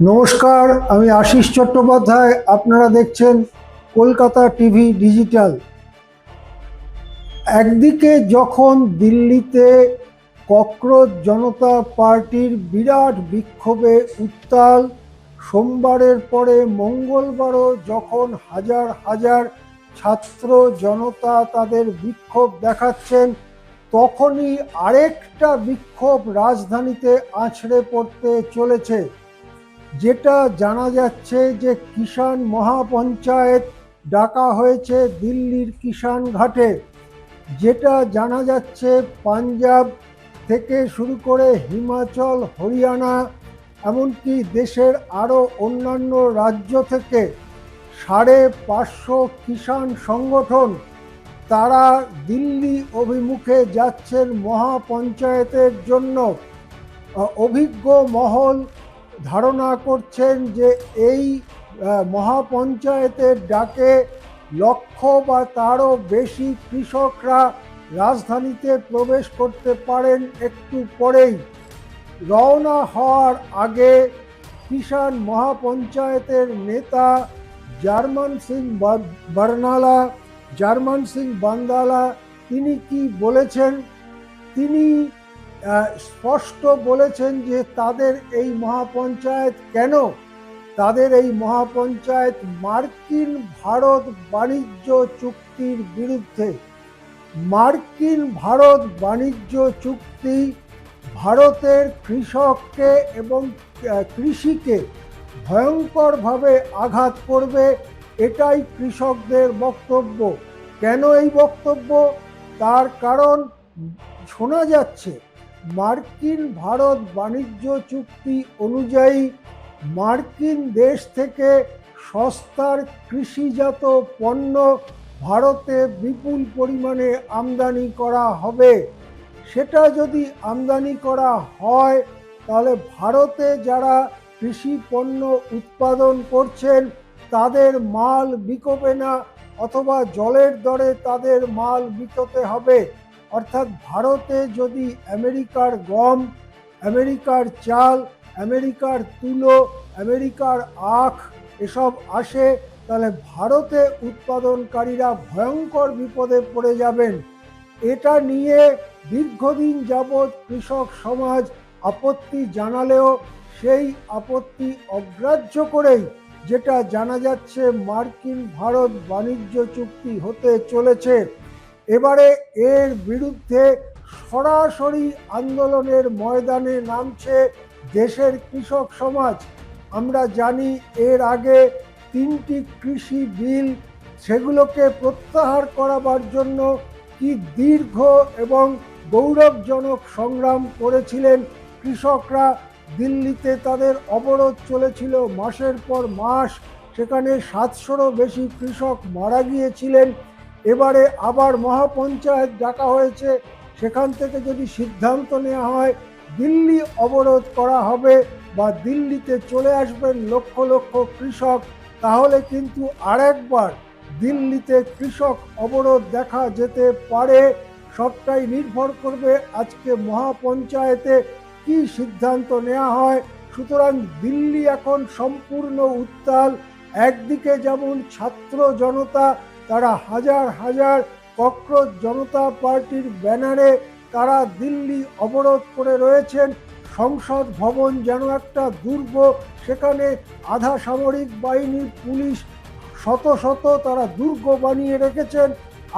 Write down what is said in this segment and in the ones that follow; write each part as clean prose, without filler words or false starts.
নমস্কার, আমি আশিস চট্টোপাধ্যায়। আপনারা দেখছেন কলকাতা টিভি ডিজিটাল। একদিকে যখন দিল্লিতে ককরোচ জনতা পার্টির বিরাট বিক্ষোভে উত্তাল, সোমবারের পরে মঙ্গলবারও যখন হাজার হাজার ছাত্র জনতা তাদের বিক্ষোভ দেখাচ্ছেন, তখনই আরেকটা বিক্ষোভ রাজধানীতে আছড়ে পড়তে চলেছে। যেটা জানা যাচ্ছে যে কিষাণ মহাপঞ্চায়েত ডাকা হয়েছে দিল্লির কিষাণ ঘাটে। যেটা জানা যাচ্ছে পাঞ্জাব থেকে শুরু করে হিমাচল, হরিয়ানা, এমনকি দেশের আরও অন্যান্য রাজ্য থেকে 550 কিষাণ সংগঠন তারা দিল্লি অভিমুখে যাচ্ছেন মহাপঞ্চায়েতের জন্য। অভিজ্ঞ মহল ধারণা করছেন যে এই মহাপঞ্চায়েতের ডাকে লক্ষ বা তারও বেশি কৃষকরা রাজধানীতে প্রবেশ করতে পারেন একটু পরেই। রওনা হওয়ার আগে কিষাণ মহাপঞ্চায়েতের নেতা জার্মান সিং বান্দালা তিনি কি বলেছেন? তিনি স্পষ্ট বলেছেন যে তাদের এই মহাপঞ্চায়েত কেন, তাদের এই মহাপঞ্চায়েত মার্কিন ভারত বাণিজ্য চুক্তির বিরুদ্ধে। মার্কিন ভারত বাণিজ্য চুক্তি ভারতের কৃষককে এবং কৃষিকে ভয়ঙ্করভাবে আঘাত করবে, এটাই কৃষকদের বক্তব্য। কেন এই বক্তব্য? তার কারণ শোনা যাচ্ছে মার্কিন ভারত বাণিজ্য চুক্তি অনুযায়ী মার্কিন দেশ থেকে সস্তার কৃষিজাত পণ্য ভারতে বিপুল পরিমাণে আমদানি করা হবে। সেটা যদি আমদানি করা হয়, তাহলে ভারতে যারা কৃষি পণ্য উৎপাদন করছেন তাদের মাল বিকোবে না, অথবা জলের দরে তাদের মাল বিকোতে হবে। অর্থাৎ ভারতে যদি আমেরিকার গম, আমেরিকার চাল, আমেরিকার তুলো, আমেরিকার আখ এসব আসে, তাহলে ভারতে উৎপাদনকারীরা ভয়ঙ্কর বিপদে পড়ে যাবেন। এটা নিয়ে দীর্ঘদিন যাবৎ কৃষক সমাজ আপত্তি জানালেও সেই আপত্তি অগ্রাহ্য করেই যেটা জানা যাচ্ছে মার্কিন ভারত বাণিজ্য চুক্তি হতে চলেছে। এবারে এর বিরুদ্ধে সরাসরি আন্দোলনের ময়দানে নামছে দেশের কৃষক সমাজ। আমরা জানি এর আগে 3টি কৃষি বিল, সেগুলোকে প্রত্যাহার করাবার জন্য কি দীর্ঘ এবং গৌরবজনক সংগ্রাম করেছিলেন কৃষকরা। দিল্লিতে তাদের অবরোধ চলেছিল মাসের পর মাস, সেখানে 700রও বেশি কৃষক মারা গিয়েছিলেন। এবারে আবার মহাপঞ্চায়েত ডাকা হয়েছে, সেখান থেকে যদি সিদ্ধান্ত নেওয়া হয় দিল্লি অবরোধ করা হবে বা দিল্লিতে চলে আসবেন লক্ষ লক্ষ কৃষক, তাহলে কিন্তু আরেকবার দিল্লিতে কৃষক অবরোধ দেখা যেতে পারে। সবটাই নির্ভর করবে আজকে মহাপঞ্চায়েতে কি সিদ্ধান্ত নেওয়া হয়। সুতরাং দিল্লি এখন সম্পূর্ণ উত্তাল। একদিকে যেমন ছাত্র জনতা, তারা হাজার হাজার ককরোচ জনতা পার্টির ব্যানারে তারা দিল্লি অবরোধ করে রয়েছেন। সংসদ ভবন যেন একটা দুর্গ, সেখানে আধা সামরিক বাহিনীর পুলিশ শত শত তারা দুর্গ বানিয়ে রেখেছেন।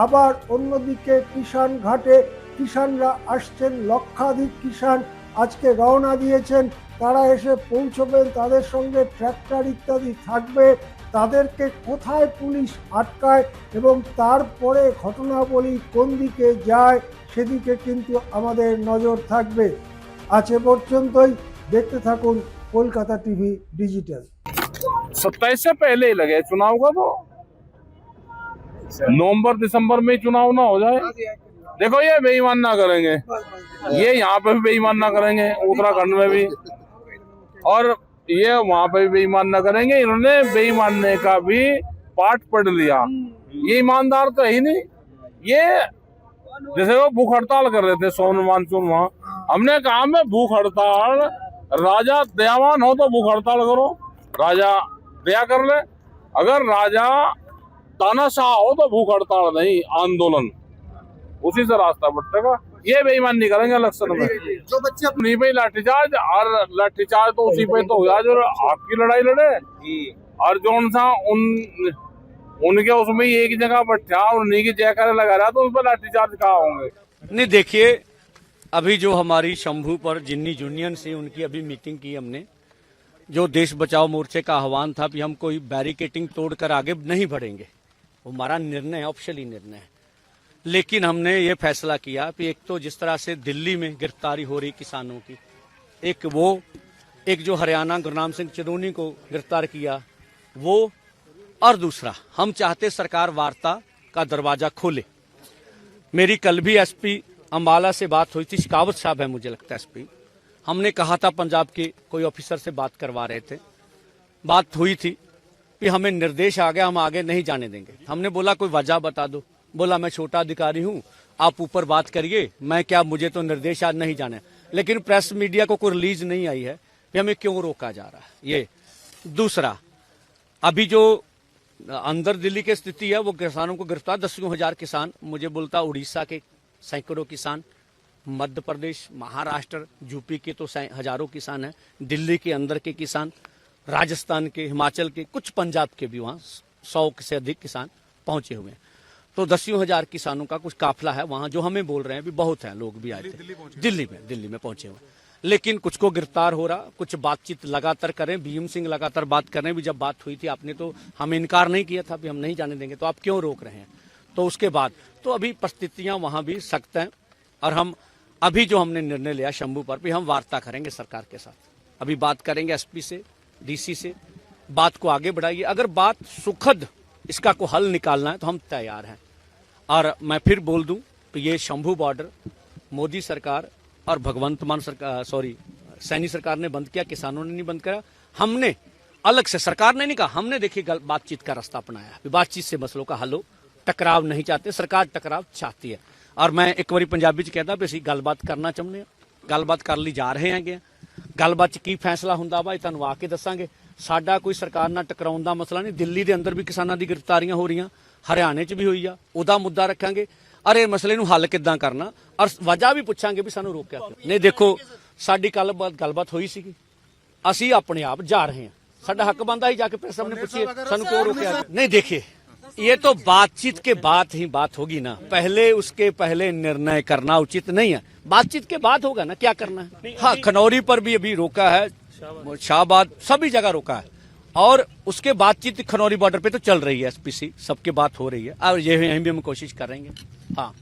আবার অন্যদিকে কিষাণ ঘাটে কিষাণরা আসছেন, লক্ষাধিক কিষাণ আজকে রওনা দিয়েছেন। তারা এসে পৌঁছবেন, তাদের সঙ্গে ট্র্যাক্টর ইত্যাদি থাকবে। তাদেরকে কোথায় পুলিশ আটকায় এবং তারপরে ঘটনাবলী কোন দিকে যায় সেদিকে কিন্তু আমাদের নজর থাকবে। আজ এ পর্যন্তই। দেখতে থাকুন কলকাতা টিভি ডিজিটাল। 27 से पहले ही लगे चुनाव का, तो नवंबर दिसंबर में चुनाव ना हो जाए। देखो ये बेईमान ना करेंगे, ये यहाँ पे भी बेईमान ना करेंगे, उत्तराखंड में भी, और ये वहाँ पे भी बेईमान ना करेंगे। इन्होंने बेईमानने का भी पाठ पढ़ लिया। ये ईमानदार तो है ही नहीं। ये जैसे वो भूख हड़ताल कर रहे थे सोन मानसून, वहाँ हमने कहा मैं भूख हड़ताल राजा दयावान हो तो भूख हड़ताल करो, राजा दया कर ले। अगर राजा तानाशाह हो तो भूख हड़ताल नहीं, आंदोलन, उसी से रास्ता बटेगा। ये बेईमान नहीं करेंगे इलेक्शन में। जो बच्चे अपने नहीं भाई लाठीचार्ज, और लाठीचार्ज तो उसी पे तो हो जाए जो आपकी लड़ाई लड़े, और जो सा उनके उसमें ही एक जगह बैठा और उन्हीं की जयकारे लगा रहा, तो उस पर लाठीचार्ज कहाँ होंगे। नहीं देखिए, अभी जो हमारी शंभू पर जिन्नी यूनियन से उनकी अभी मीटिंग की हमने, जो देश बचाओ मोर्चे का आह्वान था कि हम कोई बैरिकेटिंग तोड़कर आगे नहीं बढ़ेंगे, वो हमारा निर्णय है, ऑफिशियली निर्णय है। लेकिन हमने ये फैसला किया कि एक तो जिस तरह से दिल्ली में गिरफ्तारी हो रही किसानों की, एक जो हरियाणा गुरनाम सिंह चिरोनी को गिरफ्तार किया वो, और दूसरा हम चाहते सरकार वार्ता का दरवाजा खोले। मेरी कल भी एसपी अंबाला से बात हुई थी, शिकावत साहब है मुझे लगता है एसपी, हमने कहा था पंजाब के कोई ऑफिसर से बात करवा रहे थे, बात हुई थी कि हमें निर्देश आ गया, हम आगे नहीं जाने देंगे। हमने बोला कोई वजह बता दो, बोला मैं छोटा अधिकारी हूं, आप ऊपर बात करिए, मैं क्या, मुझे तो निर्देश आज नहीं जाने। लेकिन प्रेस मीडिया को कोई रिलीज नहीं आई है कि हमें क्यों रोका जा रहा है। ये दूसरा, अभी जो अंदर दिल्ली की स्थिति है वो किसानों को गिरफ्तार, 10,000 किसान, मुझे बोलता उड़ीसा के सैकड़ों किसान, मध्य प्रदेश, महाराष्ट्र, यूपी के तो हजारों किसान हैं, दिल्ली के अंदर के किसान, राजस्थान के, हिमाचल के, कुछ पंजाब के भी वहाँ 100 से अधिक किसान पहुंचे हुए हैं। तो 10,000 किसानों का कुछ काफिला है वहाँ, जो हमें बोल रहे हैं भी बहुत है, लोग भी आए थे दिल्ली में पहुंचे हुए। लेकिन कुछ को गिरफ्तार हो रहा, कुछ बातचीत लगातार करें, भीम सिंह लगातार बात कर रहे हैं। भी जब बात हुई थी आपने तो हमें इनकार नहीं किया था भी हम नहीं जाने देंगे, तो आप क्यों रोक रहे हैं। तो उसके बाद तो अभी परिस्थितियां वहां भी सख्त हैं, और हम अभी जो हमने निर्णय लिया शंभू पर भी, हम वार्ता करेंगे सरकार के साथ, अभी बात करेंगे एसपी से, डीसी से, बात को आगे बढ़ाइए। अगर बात सुखद इसका को हल निकालना है तो हम तैयार हैं। और मैं फिर बोल दूं तो ये शंभू बॉर्डर मोदी सरकार और भगवंत मान सरकार, सैनी सरकार ने बंद किया, किसानों ने नहीं बंद करा। हमने अलग से, सरकार ने नहीं कहा, हमने देखिए बातचीत का रास्ता अपनाया, बातचीत से मसलों का हल हो, टकराव नहीं चाहते, सरकार टकराव चाहती है। और मैं एक बारी पंजाबी च कहता भी ਅਸੀਂ ਗੱਲਬਾਤ ਕਰਨਾ ਚਾਹੁੰਦੇ ਹਾਂ, ਗੱਲਬਾਤ ਕਰਨ ਲਈ ਜਾ ਰਹੇ ਹੈਗੇ, ਗੱਲਬਾਤ ਚ ਕੀ ਫੈਸਲਾ ਹੁੰਦਾ ਵਾ ਇਹ ਤੁਹਾਨੂੰ ਆ ਕੇ ਦੱਸਾਂਗੇ। ਸਾਡਾ ਕੋਈ ਸਰਕਾਰ ਨਾਲ ਟਕਰਾਉਣ ਦਾ ਮਸਲਾ ਨਹੀਂ, ਦਿੱਲੀ ਦੇ ਅੰਦਰ ਵੀ ਕਿਸਾਨਾਂ ਦੀ ਗ੍ਰਿਫਤਾਰੀਆਂ ਹੋ ਰਹੀਆਂ, ਹਰਿਆਣੇ ਚ ਵੀ ਹੋਈ ਆ, ਉਹਦਾ ਮੁੱਦਾ ਰੱਖਾਂਗੇ, ਔਰ ਇਹ ਮਸਲੇ ਨੂੰ ਹੱਲ ਕਿੱਦਾਂ ਕਰਨਾ, ਔਰ ਵਜ੍ਹਾ ਵੀ ਪੁੱਛਾਂਗੇ ਵੀ ਸਾਨੂੰ ਰੋਕਿਆ ਕਿਉਂ ਨਹੀਂ। ਦੇਖੋ ਸਾਡੀ ਗੱਲਬਾਤ ਹੋਈ ਸੀਗੀ, ਅਸੀਂ ਆਪਣੇ ਆਪ ਜਾ ਰਹੇ ਹਾਂ, ਸਾਡਾ ਹੱਕ ਬਣਦਾ ਹੀ ਜਾ ਕੇ ਪ੍ਰੈਸ ਸਾਹਮਣੇ ਪੁੱਛੀਏ ਸਾਨੂੰ ਕਿਉਂ रोका नहीं। देखिए ये तो बातचीत के बाद ही बात होगी ना, पहले उसके पहले निर्णय करना उचित नहीं है, बातचीत के बाद होगा ना क्या करना है। हाँ, खनौरी पर भी अभी रोका है, शाहबाद सभी जगह रोका है, और उसके बातचीत खनौरी बॉर्डर पे तो चल रही है, एसपीसी सबके बात हो रही है, और यहीं भी हम कोशिश करेंगे। हाँ।